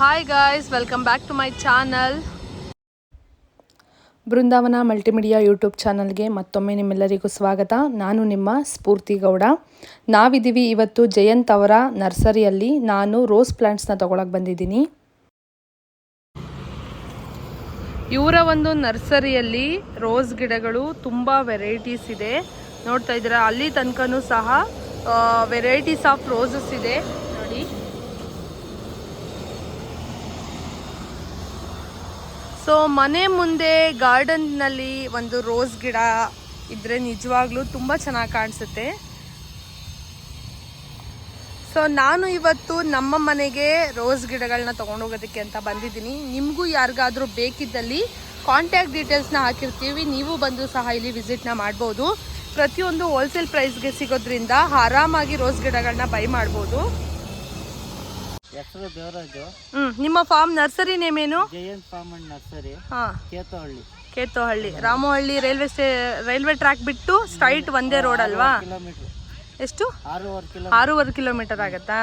Hi guys, welcome back to my channel. Brindavan multimedia YouTube ಚಾನಲ್ಗೆ ಮತ್ತೊಮ್ಮೆ ನಿಮ್ಮೆಲ್ಲರಿಗೂ ಸ್ವಾಗತ. ನಾನು ನಿಮ್ಮ ಸ್ಫೂರ್ತಿ ಗೌಡ. ನಾವಿದ್ದೀವಿ ಇವತ್ತು ಜಯಂತ್ ಅವರ ನರ್ಸರಿಯಲ್ಲಿ. ನಾನು ರೋಸ್ ಪ್ಲಾಂಟ್ಸ್ನ ತಗೊಳಕ್ಕೆ ಬಂದಿದ್ದೀನಿ. ಇವರ ಒಂದು ನರ್ಸರಿಯಲ್ಲಿ ರೋಸ್ ಗಿಡಗಳು ತುಂಬ ವೆರೈಟೀಸ್ ಇದೆ. ನೋಡ್ತಾ ಇದ್ದೀರಾ, ಅಲ್ಲಿ ತನಕನೂ ಸಹ ವೆರೈಟೀಸ್ ಆಫ್ ರೋಸಸ್ ಇದೆ ನೋಡಿ. ಸೊ ಮನೆ ಮುಂದೆ ಗಾರ್ಡನ್ನಲ್ಲಿ ಒಂದು ರೋಸ್ ಗಿಡ ಇದ್ದರೆ ನಿಜವಾಗ್ಲೂ ತುಂಬ ಚೆನ್ನಾಗಿ ಕಾಣಿಸುತ್ತೆ. ಸೊ ನಾನು ಇವತ್ತು ನಮ್ಮ ಮನೆಗೆ ರೋಸ್ ಗಿಡಗಳನ್ನ ತೊಗೊಂಡೋಗೋದಕ್ಕೆ ಅಂತ ಬಂದಿದ್ದೀನಿ. ನಿಮಗೂ ಯಾರಿಗಾದರೂ ಬೇಕಿದ್ದಲ್ಲಿ ಕಾಂಟ್ಯಾಕ್ಟ್ ಡೀಟೇಲ್ಸ್ನ ಹಾಕಿರ್ತೀವಿ, ನೀವು ಬಂದು ಸಹ ಇಲ್ಲಿ ವಿಸಿಟ್ನ ಮಾಡ್ಬೋದು. ಪ್ರತಿಯೊಂದು ಹೋಲ್ಸೇಲ್ ಪ್ರೈಸ್ಗೆ ಸಿಗೋದ್ರಿಂದ ಆರಾಮಾಗಿ ರೋಸ್ ಗಿಡಗಳನ್ನ ಬೈ ಮಾಡ್ಬೋದು. ನಿಮ್ಮ ಫಾರ್ಮ್ ನರ್ಸರಿ ನೇಮ್ ಏನು? Jayant farm and nursery, Ketohalli Ramohalli railway track ಬಿಟ್ಟು ಸ್ಟ್ರೈಟ್ ಒಂದೇ ರೋಡ್ ಅಲ್ವಾ? ಎಷ್ಟು? 6.5 ಕಿಲೋಮೀಟರ್ ಆಗತ್ತಾ?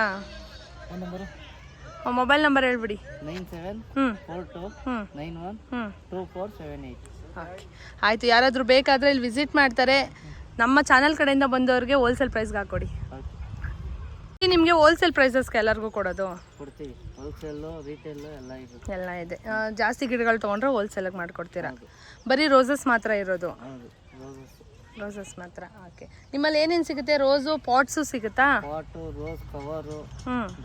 ಮೊಬೈಲ್ ನಂಬರ್ ಹೇಳ್ಬಿಡಿ. 9742912478. ಆಯ್ತು, ಯಾರಾದರೂ ಬೇಕಾದರೆ ಇಲ್ಲಿ ವಿಸಿಟ್ ಮಾಡ್ತಾರೆ. ನಮ್ಮ ಚಾನಲ್ ಕಡೆಯಿಂದ ಬಂದವ್ರಿಗೆ ಹೋಲ್ಸೇಲ್ ಪ್ರೈಸ್ಗೆ ಹಾಕೊಡಿ. ನಿಮಗೆ ಹೋಲ್ಸೇಲ್ ಪ್ರೈಸಸ್ಗೆ ಎಲ್ಲರಿಗೂ ಕೊಡೋದು? ಕೊಡ್ತೀವಿ. ಹೋಲ್ಸೇಲು ರಿಟೇಲು ಎಲ್ಲ ಇದೆ. ಜಾಸ್ತಿ ಗಿಡಗಳು ತೊಗೊಂಡ್ರೆ ಹೋಲ್ಸೇಲಾಗಿ ಮಾಡಿಕೊಡ್ತೀರಾ? ಬರೀ ರೋಸಸ್ ಮಾತ್ರ ಇರೋದು? ರೋಸಸ್ ಮಾತ್ರ. ಓಕೆ. ನಿಮ್ಮಲ್ಲಿ ಏನೇನು ಸಿಗುತ್ತೆ? ರೋಸು ಪಾಟ್ಸು ಸಿಗುತ್ತಾ? ಪಾಟು, ರೋಸ್ ಕವರು,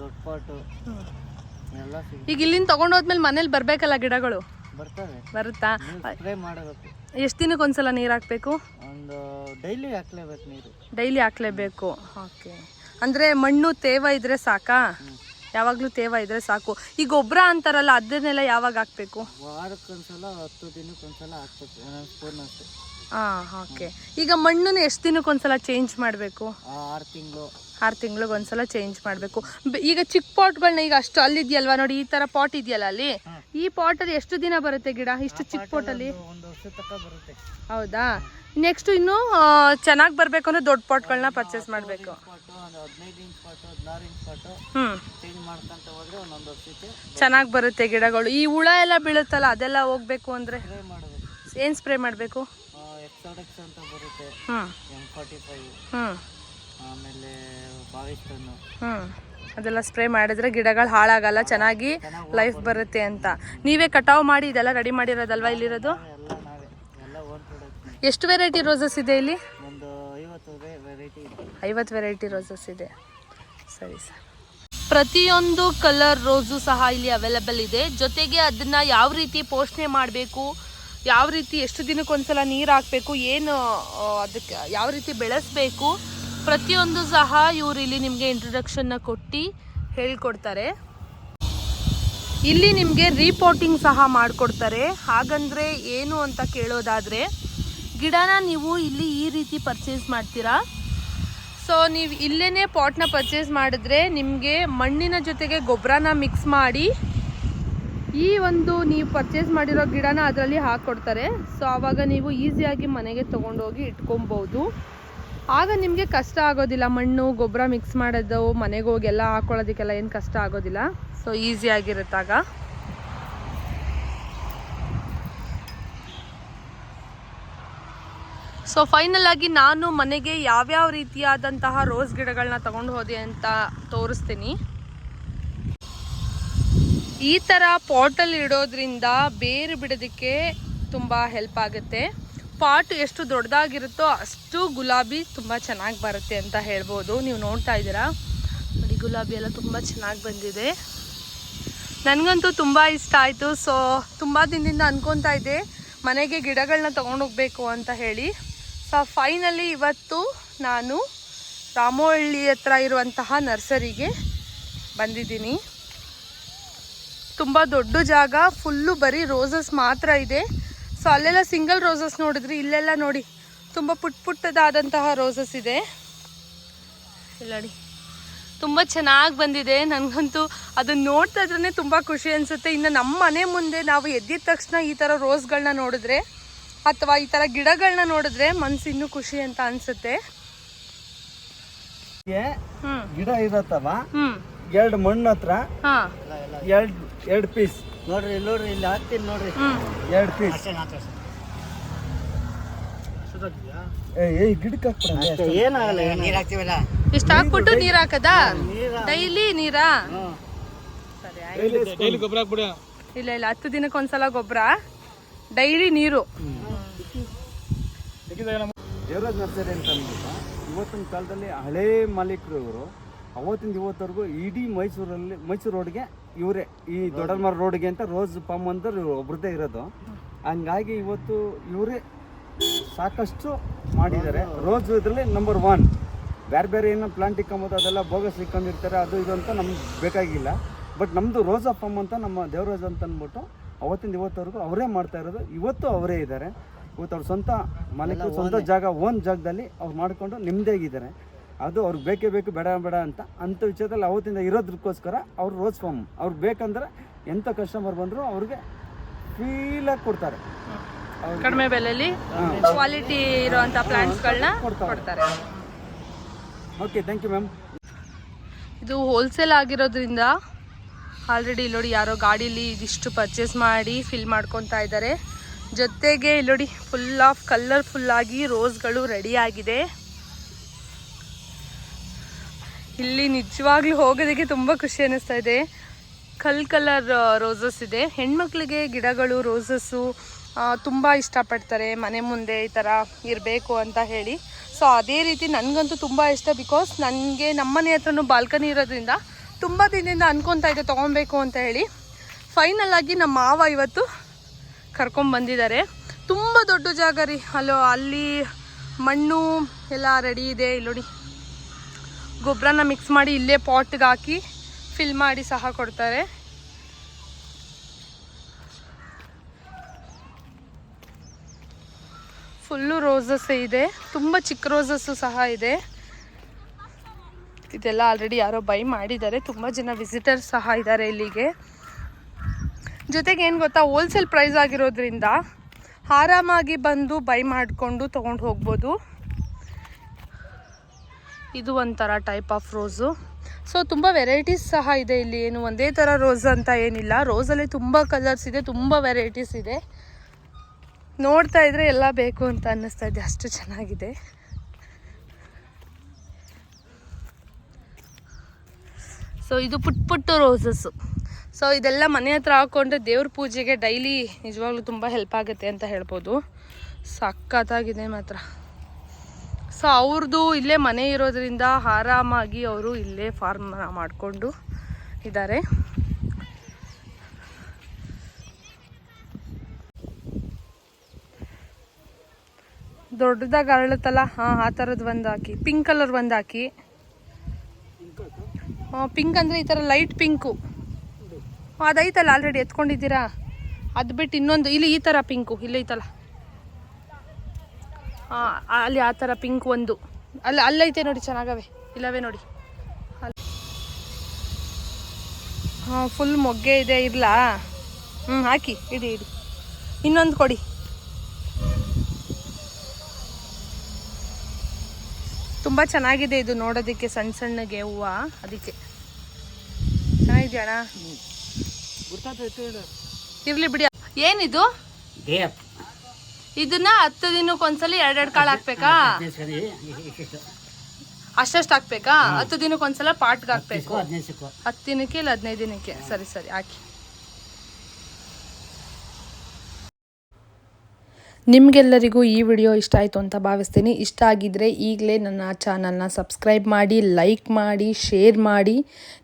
ದೊಡ್ಡ ಪಾಟು ಎಲ್ಲ ಸಿಗುತ್ತೆ. ಈಗ ಇಲ್ಲಿಂದ ತೊಗೊಂಡೋದ್ಮೇಲೆ ಮನೇಲಿ ಬರಬೇಕಲ್ಲ ಗಿಡಗಳು? ಬರುತ್ತಾ? ಸ್ಪ್ರೇ ಮಾಡಬೇಕು. ಎಷ್ಟು ದಿನಕ್ಕೆ ಒಂದ್ಸಲ ನೀರು ಹಾಕಬೇಕು? ಒಂದು ಡೈಲಿ ಹಾಕ್ಲೇಬೇಕು ನೀರು. ಡೈಲಿ ಹಾಕ್ಲೇಬೇಕು. ಓಕೆ. ಅಂದರೆ ಮಣ್ಣು ತೇವ ಇದ್ರೆ ಸಾಕಾ? ಯಾವಾಗಲೂ ತೇವ ಇದ್ರೆ ಸಾಕು. ಈ ಗೊಬ್ಬರ ಅಂತಾರಲ್ಲ, ಅದನ್ನೆಲ್ಲ ಯಾವಾಗ ಹಾಕಬೇಕು? ವಾರಕ್ಕೊಂದ್ಸಲ 10 ದಿನಕ್ಕೊಂದ್ಸಲ ಹಾಕ್ಬೇಕು, ಸ್ಪೂನ್ ಅಷ್ಟು. ಓಕೆ. ಈಗ ಮಣ್ಣನ್ನು ಎಷ್ಟು ದಿನಕ್ಕೊಂದ್ಸಲ ಚೇಂಜ್ ಮಾಡಬೇಕು? 6 ತಿಂಗಳಿಗೆ ಒಂದ್ಸಲ ಚೇಂಜ್ ಮಾಡಬೇಕು. ಈಗ ಚಿಕ್ಕ ಪಾಟ್ಗಳನ್ನ ಈಗ ಅಷ್ಟು ಅಲ್ಲಿದೆಯಲ್ವಾ ನೋಡಿ, ಈ ಥರ ಪಾಟ್ ಇದೆಯಲ್ಲ ಅಲ್ಲಿ, ಈ ಪಾಟಲ್ಲಿ ಎಷ್ಟು ದಿನ ಬರುತ್ತೆ ಗಿಡ? ಇಷ್ಟು ಚಿಕ್ಕ ಪಾಟಲ್ಲಿ? ಒಂದು ವರ್ಷ ತನಕ ಬರುತ್ತೆ. ಹೌದಾ? ನೆಕ್ಸ್ಟ್ ಇನ್ನು ಚೆನ್ನಾಗಿ ಬರಬೇಕು ಅಂದರೆ ದೊಡ್ಡ ಪಾಟ್ಗಳನ್ನ ಪರ್ಚೇಸ್ ಮಾಡಬೇಕು. 15 ಇಂಚ್ ಪಾಟು, 16 ಇಂಚ್ ಪಾಟು ಚೇಂಜ್ ಮಾಡ್ಕೊಂತ ಹೋದ್ರೆ ಒಂದೊಂದು ವರ್ಷಕ್ಕೆ ಚೆನ್ನಾಗಿ ಬರುತ್ತೆ ಗಿಡಗಳು. ಈ ಹುಳ ಎಲ್ಲ ಬೀಳುತ್ತಲ್ಲ, ಅದೆಲ್ಲ ಹೋಗ್ಬೇಕು ಅಂದರೆ ಸ್ಪ್ರೇ ಮಾಡಬೇಕು. ಏನು ಸ್ಪ್ರೇ ಮಾಡಬೇಕು? ಎಕ್ಸಾಡೆಕ್ಸ್ ಅಂತ ಬರುತ್ತೆ, M45, ಆಮೇಲೆ ಬಾವಿಸ್ಟನ್ನು, ಅದೆಲ್ಲ ಸ್ಪ್ರೇ ಮಾಡಿದ್ರೆ ಗಿಡಗಳು ಹಾಳಾಗಲ್ಲ, ಚೆನ್ನಾಗಿ ಲೈಫ್ ಬರುತ್ತೆ ಅಂತ. ನೀವೇ ಕಟಾವು ಮಾಡಿ ಇದೆಲ್ಲ ರೆಡಿ ಮಾಡಿರೋದಲ್ವಾ ಇಲ್ಲಿರೋದು? ಎಷ್ಟು ವೆರೈಟಿ ರೋಸಸ್ ಇದೆ ಇಲ್ಲಿ? ಒಂದು 50 ವೆರೈಟಿ ರೋಸಸ್ ಇದೆ. ಸರಿ ಸರ್. ಪ್ರತಿಯೊಂದು ಕಲರ್ ರೋಸು ಸಹ ಇಲ್ಲಿ ಅವೈಲೇಬಲ್ ಇದೆ. ಜೊತೆಗೆ ಅದನ್ನು ಯಾವ ರೀತಿ ಪೋಷಣೆ ಮಾಡಬೇಕು, ಯಾವ ರೀತಿ ಎಷ್ಟು ದಿನಕ್ಕೊಂದ್ಸಲ ನೀರು ಹಾಕಬೇಕು, ಏನು ಅದಕ್ಕೆ ಯಾವ ರೀತಿ ಬೆಳೆಸಬೇಕು, ಪ್ರತಿಯೊಂದು ಸಹ ಇವರು ಇಲ್ಲಿ ನಿಮಗೆ ಇಂಟ್ರೊಡಕ್ಷನ್ನ ಕೊಟ್ಟು ಹೇಳ್ಕೊಡ್ತಾರೆ. ಇಲ್ಲಿ ನಿಮಗೆ ರೀಪೋಟಿಂಗ್ ಸಹ ಮಾಡಿಕೊಡ್ತಾರೆ. ಹಾಗಂದರೆ ಏನು ಅಂತ ಕೇಳೋದಾದರೆ, ಗಿಡನ ನೀವು ಇಲ್ಲಿ ಈ ರೀತಿ ಪರ್ಚೇಸ್ ಮಾಡ್ತೀರಾ. ಸೊ ನೀವು ಇಲ್ಲೇ ಪಾಟ್ನ ಪರ್ಚೇಸ್ ಮಾಡಿದ್ರೆ ನಿಮಗೆ ಮಣ್ಣಿನ ಜೊತೆಗೆ ಗೊಬ್ಬರನ ಮಿಕ್ಸ್ ಮಾಡಿ ಈ ಒಂದು ನೀವು ಪರ್ಚೇಸ್ ಮಾಡಿರೋ ಗಿಡನ ಅದರಲ್ಲಿ ಹಾಕ್ಕೊಡ್ತಾರೆ. ಸೊ ಆವಾಗ ನೀವು ಈಸಿಯಾಗಿ ಮನೆಗೆ ತೊಗೊಂಡೋಗಿ ಇಟ್ಕೊಬೋದು. ಆಗ ನಿಮಗೆ ಕಷ್ಟ ಆಗೋದಿಲ್ಲ. ಮಣ್ಣು ಗೊಬ್ಬರ ಮಿಕ್ಸ್ ಮಾಡೋದು, ಮನೆಗೆ ಹೋಗಿ ಎಲ್ಲ ಹಾಕ್ಕೊಳ್ಳೋದಕ್ಕೆಲ್ಲ ಏನು ಕಷ್ಟ ಆಗೋದಿಲ್ಲ. ಸೊ ಈಸಿಯಾಗಿರುತ್ತಾಗ. ಸೊ ಫೈನಲ್ ಆಗಿ ನಾನು ಮನೆಗೆ ಯಾವ್ಯಾವ ರೀತಿಯಾದಂತಹ ರೋಸ್ ಗಿಡಗಳನ್ನ ತಗೊಂಡು ಹೋದೆ ಅಂತ ತೋರಿಸ್ತೀನಿ. ಈ ಥರ ಪಾಟಲ್ಲಿ ಇಡೋದ್ರಿಂದ ಬೇರು ಬಿಡೋದಕ್ಕೆ ತುಂಬ ಹೆಲ್ಪ್ ಆಗುತ್ತೆ. ಪಾಟ್ ಎಷ್ಟು ದೊಡ್ಡದಾಗಿರುತ್ತೋ ಅಷ್ಟು ಗುಲಾಬಿ ತುಂಬ ಚೆನ್ನಾಗಿ ಬರುತ್ತೆ ಅಂತ ಹೇಳ್ಬೋದು. ನೀವು ನೋಡ್ತಾ ಇದ್ದೀರಾ ನೋಡಿ, ಗುಲಾಬಿ ಎಲ್ಲ ತುಂಬ ಚೆನ್ನಾಗಿ ಬಂದಿದೆ. ನನಗಂತೂ ತುಂಬ ಇಷ್ಟ ಆಯಿತು. ಸೊ ತುಂಬ ದಿನದಿಂದ ಅನ್ಕೊತಾ ಇದ್ದೆ ಮನೆಗೆ ಗಿಡಗಳನ್ನ ತೊಗೊಂಡೋಗ್ಬೇಕು ಅಂತ ಹೇಳಿ. ಸೊ ಫೈನಲಿ ಇವತ್ತು ನಾನು ರಾಮೋಹಳ್ಳಿ ಹತ್ರ ಇರುವಂತಹ ನರ್ಸರಿಗೆ ಬಂದಿದ್ದೀನಿ. ತುಂಬ ದೊಡ್ಡ ಜಾಗ, ಫುಲ್ಲು ಬರೀ ರೋಸಸ್ ಮಾತ್ರ ಇದೆ. ಸೊ ಅಲ್ಲೆಲ್ಲ ಸಿಂಗಲ್ ರೋಸಸ್ ನೋಡಿದ್ರಿ, ಇಲ್ಲೆಲ್ಲ ನೋಡಿ ತುಂಬ ಪುಟ್ಟದಾದಂತಹ ರೋಸಸ್ ಇದೆ. ಇಲ್ಲ ನೋಡಿ, ತುಂಬ ಚೆನ್ನಾಗಿ ಬಂದಿದೆ. ನನಗಂತೂ ಅದನ್ನು ನೋಡ್ತಾ ಇದ್ರೇ ತುಂಬ ಖುಷಿ ಅನಿಸುತ್ತೆ. ಇನ್ನು ನಮ್ಮ ಮನೆ ಮುಂದೆ ನಾವು ಎದ್ದಿದ ತಕ್ಷಣ ಈ ಥರ ರೋಸ್ಗಳನ್ನ ನೋಡಿದ್ರೆ ಅಥವಾ ಈ ಥರ ಗಿಡಗಳನ್ನ ನೋಡಿದ್ರೆ ಮನಸ್ಸು ಇನ್ನೂ ಖುಷಿ ಅಂತ ಅನಿಸುತ್ತೆ. ಗಿಡ ಇರತ್ತವ, ಎರಡು ಮಣ್ಣು ಹತ್ರ ಹಾಂ ಎರಡು ಪೀಸ್ ನೋಡ್ರಿ ಇಲ್ಲಿ ಹಾಕ್ತೀನಿ ನೋಡ್ರಿ. 2 ಪೀಸ್ ಗಿಡಕ್ಕೆ ಹಾಕ್ಬಿಡ ಏನಾಗಲ್ಲ, ನೀರು ಹಾಕ್ತೀವಲ್ಲ. ಇಷ್ಟು ಹಾಕ್ಬಿಟ್ಟು ನೀರು ಹಾಕದಾ? ಡೈಲಿ ನೀರಾ? ಸರಿ ಆಯ್ತು. ಇಲ್ಲ 10 ದಿನಕ್ಕೆ ಒಂದ್ಸಲ ಗೊಬ್ಬರ, ಡೈಲಿ ನೀರು. ದೇವರಾಜ್ ನರ್ಸರಿ ಅಂತ ಅಂದ್ಬಿಟ್ಟು ಇವತ್ತಿನ ಕಾಲದಲ್ಲಿ ಹಳೇ ಮಾಲೀಕರು ಇವರು. ಅವತ್ತಿಂದ ಇವತ್ತವರೆಗೂ ಇಡೀ ಮೈಸೂರು ರೋಡ್ಗೆ ಇವರೇ, ಈ ದೊಡ್ಡಲ್ಮರ ರೋಡ್ಗೆ ಅಂತ ರೋಸ್ ಫಾರ್ಮ್ ಅಂತ ಒಬ್ರದ್ದೇ ಇರೋದು. ಹಂಗಾಗಿ ಇವತ್ತು ಇವರೇ ಸಾಕಷ್ಟು ಮಾಡಿದ್ದಾರೆ. ರೋಸ್ ಇದರಲ್ಲಿ ನಂಬರ್ 1. ಬೇರೆ ಏನೋ ಪ್ಲಾಂಟ್ ಇಕ್ಕೊಂಬೋದು, ಅದೆಲ್ಲ ಬೋಗಸ್ ಇಕ್ಕೊಂಡಿರ್ತಾರೆ, ಅದು ಇದು ಅಂತ ನಮ್ಗೆ ಬೇಕಾಗಿಲ್ಲ. ಬಟ್ ನಮ್ಮದು ರೋಸಾ ಫಾರ್ಮ್ ಅಂತ ನಮ್ಮ ದೇವರಾಜ್ ಅಂತ ಅಂದ್ಬಿಟ್ಟು ಅವತ್ತಿಂದ ಇವತ್ತವರೆಗೂ ಅವರೇ ಮಾಡ್ತಾ ಇರೋದು. ಇವತ್ತು ಅವರೇ ಇದ್ದಾರೆ. ಇವತ್ತು ಅವ್ರ ಸ್ವಂತ ಮಾಲೀಕರು, ಸ್ವಂತ ಜಾಗ, ಓನ್ ಜಾಗದಲ್ಲಿ ಅವ್ರು ಮಾಡಿಕೊಂಡು ನಿಮ್ಮದೇಗಿದ್ದಾರೆ. ಅದು ಅವ್ರಿಗೆ ಬೇಕೇ ಬೇಕು, ಬೇಡ ಅಂಥ ವಿಷಯದಲ್ಲಿ ಅವತ್ತಿಂದ ಇರೋದಕ್ಕೋಸ್ಕರ ಅವ್ರು ರೋಸ್ ಫಾರ್ಮ್ ಅವ್ರಿಗೆ ಬೇಕಂದ್ರೆ ಎಂಥ ಕಸ್ಟಮರ್ ಬಂದರೂ ಅವ್ರಿಗೆ ಫೀಲಾಗಿ ಕೊಡ್ತಾರೆ. ಕಡಿಮೆ ಬೆಲೆಯಲ್ಲಿ ಕ್ವಾಲಿಟಿ ಇರುವಂಥ ಪ್ಲಾಂಟ್ಸ್ಗಳನ್ನ ಕೊಡ್ತಾರೆ. Okay, thank you ma'am. ಇದು ಹೋಲ್ಸೇಲ್ ಆಗಿರೋದ್ರಿಂದ ಆಲ್ರೆಡಿ ಇಲ್ಲೋಡಿ ಯಾರೋ ಗಾಡೀಲಿ ಇದಿಷ್ಟು ಪರ್ಚೇಸ್ ಮಾಡಿ ಫಿಲ್ ಮಾಡ್ಕೊತಾ ಇದ್ದಾರೆ. ಜೊತೆಗೆ ಇಲ್ಲೋಡಿ ಫುಲ್ ಆಫ್ ಕಲರ್ಫುಲ್ಲಾಗಿ ರೋಸ್ಗಳು ರೆಡಿ ಆಗಿದೆ. ಇಲ್ಲಿ ನಿಜವಾಗ್ಲೂ ಹೋಗೋದಕ್ಕೆ ತುಂಬ ಖುಷಿ ಅನ್ನಿಸ್ತಾ ಇದೆ. ಕಲರ್ ರೋಸಸ್ ಇದೆ. ಹೆಣ್ಮಕ್ಳಿಗೆ ಗಿಡಗಳು, ರೋಸಸ್ಸು ತುಂಬ ಇಷ್ಟಪಡ್ತಾರೆ. ಮನೆ ಮುಂದೆ ಈ ಥರ ಇರಬೇಕು ಅಂತ ಹೇಳಿ. ಸೊ ಅದೇ ರೀತಿ ನನಗಂತೂ ತುಂಬ ಇಷ್ಟ. ಬಿಕಾಸ್ ನನಗೆ ನಮ್ಮನೆ ಹತ್ರನೂ ಬಾಲ್ಕನಿ ಇರೋದ್ರಿಂದ ತುಂಬ ದಿನದಿಂದ ಅನ್ಕೊತಾ ಇದ್ದೆ ತೊಗೊಬೇಕು ಅಂತ ಹೇಳಿ. ಫೈನಲ್ ಆಗಿ ನಮ್ಮ ಮಾವ ಇವತ್ತು ಕರ್ಕೊಂಬಂದಿದ್ದಾರೆ. ತುಂಬ ದೊಡ್ಡ ಜಾಗ ರೀ. ಅಲ್ಲಿ ಮಣ್ಣು ಎಲ್ಲ ರೆಡಿ ಇದೆ. ಇಲ್ಲೋಡಿ ಗೊಬ್ಬರನ ಮಿಕ್ಸ್ ಮಾಡಿ ಇಲ್ಲೇ ಪಾಟ್ಗೆ ಹಾಕಿ ಫಿಲ್ ಮಾಡಿ ಸಹ ಕೊಡ್ತಾರೆ. ಫುಲ್ಲು ರೋಸಸ್ ಇದೆ. ತುಂಬ ಚಿಕ್ಕ ರೋಸಸ್ಸು ಸಹ ಇದೆ. ಇದೆಲ್ಲ ಆಲ್ರೆಡಿ ಯಾರೋ ಬೈ ಮಾಡಿದ್ದಾರೆ. ತುಂಬ ಜನ ವಿಸಿಟರ್ಸ್ ಸಹ ಇದ್ದಾರೆ ಇಲ್ಲಿಗೆ. ಜೊತೆಗೆ ಏನು ಗೊತ್ತಾ, ಹೋಲ್ಸೇಲ್ ಪ್ರೈಸ್ ಆಗಿರೋದ್ರಿಂದ ಆರಾಮಾಗಿ ಬಂದು ಬೈ ಮಾಡಿಕೊಂಡು ತೊಗೊಂಡು ಹೋಗ್ಬೋದು. ಇದು ಒಂಥರ ಟೈಪ್ ಆಫ್ ರೋಸು. ಸೊ ತುಂಬ ವೆರೈಟೀಸ್ ಸಹ ಇದೆ ಇಲ್ಲಿ. ಏನು ಒಂದೇ ಥರ ರೋಸ್ ಅಂತ ಏನಿಲ್ಲ. ರೋಸಲ್ಲಿ ತುಂಬ ಕಲರ್ಸ್ ಇದೆ, ತುಂಬ ವೆರೈಟೀಸ್ ಇದೆ. ನೋಡ್ತಾ ಇದ್ರೆ ಎಲ್ಲ ಬೇಕು ಅಂತ ಅನ್ನಿಸ್ತಾ ಇದೆ, ಅಷ್ಟು ಚೆನ್ನಾಗಿದೆ. ಸೊ ಇದು ಪುಟ್ಟು ರೋಸಸ್ಸು. ಸೊ ಇದೆಲ್ಲ ಮನೆ ಹತ್ರ ಹಾಕ್ಕೊಂಡ್ರೆ ದೇವ್ರ ಪೂಜೆಗೆ ಡೈಲಿ ನಿಜವಾಗ್ಲೂ ತುಂಬ ಹೆಲ್ಪ್ ಆಗುತ್ತೆ ಅಂತ ಹೇಳ್ಬೋದು. ಸಖತ್ತಾಗಿದೆ ಮಾತ್ರ. ಸೊ ಅವ್ರದ್ದು ಇಲ್ಲೇ ಮನೆ ಇರೋದ್ರಿಂದ ಆರಾಮಾಗಿ ಅವರು ಇಲ್ಲೇ ಫಾರ್ಮ್ ಮಾಡಿಕೊಂಡು ಇದ್ದಾರೆ. ದೊಡ್ಡದಾಗಿ ಅರಳುತ್ತಲ್ಲ, ಆ ಥರದ್ದು ಒಂದು ಹಾಕಿ. ಪಿಂಕ್ ಕಲರ್ ಒಂದು ಹಾಕಿ. ಪಿಂಕ್ ಅಂದರೆ ಈ ಥರ ಲೈಟ್ ಪಿಂಕು ಅದೈತಲ್ಲ, ಆಲ್ರೆಡಿ ಎತ್ಕೊಂಡಿದ್ದೀರಾ. ಅದು ಬಿಟ್ಟು ಇನ್ನೊಂದು ಇಲ್ಲಿ ಈ ಥರ ಪಿಂಕು ಇಲ್ಲೈತಲ್ಲ, ಅಲ್ಲಿ ಆ ಥರ ಪಿಂಕ್ ಒಂದು ಅಲ್ಲೈತೆ ನೋಡಿ, ಚೆನ್ನಾಗವೆ. ಇಲ್ಲವೇ ನೋಡಿ ಅಲ್ಲಿ. ಫುಲ್ ಮೊಗ್ಗೆ ಇದೆ. ಇರಲಾ? ಹಾಕಿ ಇಡಿ. ಇನ್ನೊಂದು ಕೊಡಿ. ತುಂಬ ಚೆನ್ನಾಗಿದೆ ಇದು ನೋಡೋದಕ್ಕೆ, ಸಣ್ಣ ಸಣ್ಣಗೆ ಹೂವು. ಅದಕ್ಕೆ ಚೆನ್ನಾಗಿದೆಯಣ್ಣ. ಇರ್ಲಿ ಬಿಡಿ. ಏನಿದು? ಇದನ್ನ 10 ದಿನಕ್ಕೊಂದ್ಸಲಿ 2 ಕಾಳು ಹಾಕ್ಬೇಕಾ? ಅಷ್ಟಷ್ಟು ಹಾಕ್ಬೇಕಾ? 10 ದಿನಕ್ಕೊಂದ್ಸಲ ಪಾಟ್ಗೆ ಹಾಕ್ಬೇಕು. 10 ದಿನಕ್ಕೆ ಇಲ್ಲ 15 ದಿನಕ್ಕೆ? ಸರಿ ಹಾಕಿ. ನಿಮಗೆಲ್ಲರಿಗೂ ಈ ವಿಡಿಯೋ ಇಷ್ಟ ಆಯಿತು ಅಂತ ಭಾವಿಸ್ತೀನಿ. ಇಷ್ಟ ಆಗಿದ್ದರೆ ಈಗಲೇ ನನ್ನ ಚಾನಲ್ನ ಸಬ್ಸ್ಕ್ರೈಬ್ ಮಾಡಿ, ಲೈಕ್ ಮಾಡಿ, ಶೇರ್ ಮಾಡಿ.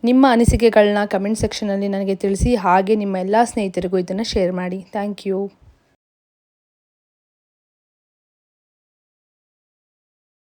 ನಿಮ್ಮ ಅನಿಸಿಕೆಗಳನ್ನ ಕಮೆಂಟ್ ಸೆಕ್ಷನಲ್ಲಿ ನನಗೆ ತಿಳಿಸಿ. ಹಾಗೆ ನಿಮ್ಮ ಎಲ್ಲ ಸ್ನೇಹಿತರಿಗೂ ಇದನ್ನು ಶೇರ್ ಮಾಡಿ. Thank you.